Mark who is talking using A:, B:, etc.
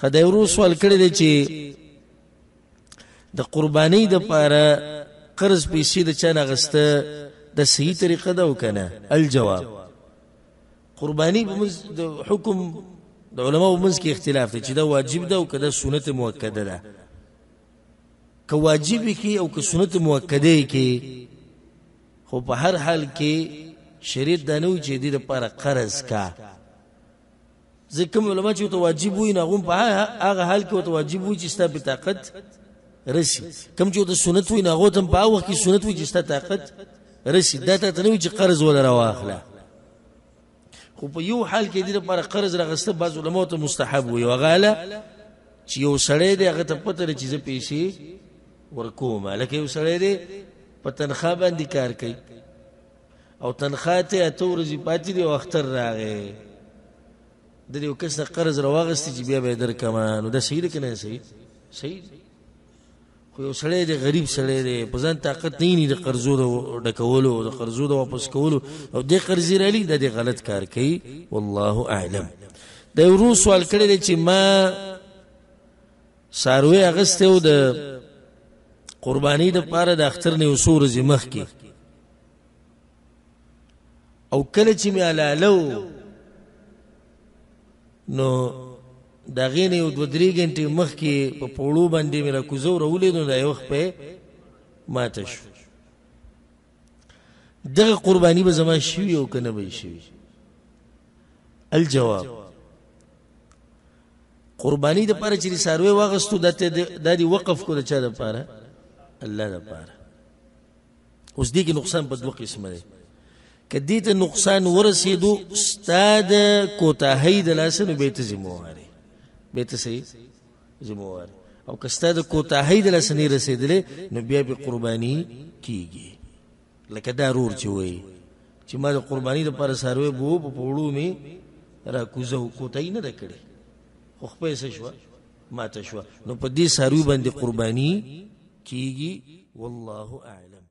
A: خدای ورو سوال کړی دی چې د قربانۍ د پاره قرض پیسې د چا نه اخیسته د صحیح طریقه ده او کنه؟ الجواب قرباني په د حکم د علماء منځ کې اختلاف دی چې دا واجب ده او که دا سنت مؤکده ده. که واجب کې او که سنت مؤکده کې، خو په هر حال کې شریعت دا نه وي چې دې لپاره قرض کا. ځکه کوم علما چې ورته واجب وي، هغه په هغه حال کې ورته واجب وي چې ستا په طاقت رسي. کوم چې ورته سنت وي، هغه ته په هغه وخت کې سنت وي چې ستا طاقت رسي. دا ته نه وي چې قرض ولر واخله. خو په یو حال کې دې لپاره قرض راغسته بعض علما ته مستحب وي، وغاله چې یو سړی دی هغه ته پته لري چې زه پیسې ورکوم. لکه یو سړی دی په تنخواه باندې کار کوي او تنخواه ته اته ورځې پاتې دي او اختر راغی، د دې یو کس نه قرض راواغستې چې بیا به یې درکمه، نو دا صحیح ده که نه صحیح؟ صحیح دی. خو یو سړی دی غریب سړی دی، په ځان طاقت نه وي د قرضو د ډکولو، د قرضو د واپس کولو، او دې قرضې رالي، دا دې غلط کار کوي. والله اعلم. د یو ورور سوال کړی دی چې ما څاروی اخیستی و د قربانۍ دپاره د اختر نه یو څو ورځې مخکې، او کله چې مې حلاله نو د هغې نه یو دوه درې ګنټې مخکې په پوړو باندې مې راکوزه راولید، نو دا یو وخت په ماته شو. دغه قرباني به زما شوي او که نه به یې شوي؟ الجواب قرباني دپاره چې څاروی واغستو دا دې وقف کو د چا دپاره؟ الله دپاره. اوس دې کې نقصان په دوه قسمه دی. که دې ته نقصان ورسېدو ستا د کوتاهۍ د لاسه، نو به یې ته ذمهوارې، به یې ته صحیح ذمهوارې. او که ستا د کوتاهۍ د لاسه نه رسېدلی، نو بیا به قرباني کېږي. لکه دا رور چې وایي چې ما د قرباني دپاره څاروی به و، په پوړو مې راکوزه و، کوتاهي نه ده کړې، خو خپه یې څه شوه؟ ماته شوه. نو په دې څاروي باندې قرباني کېږي. والله اعلم.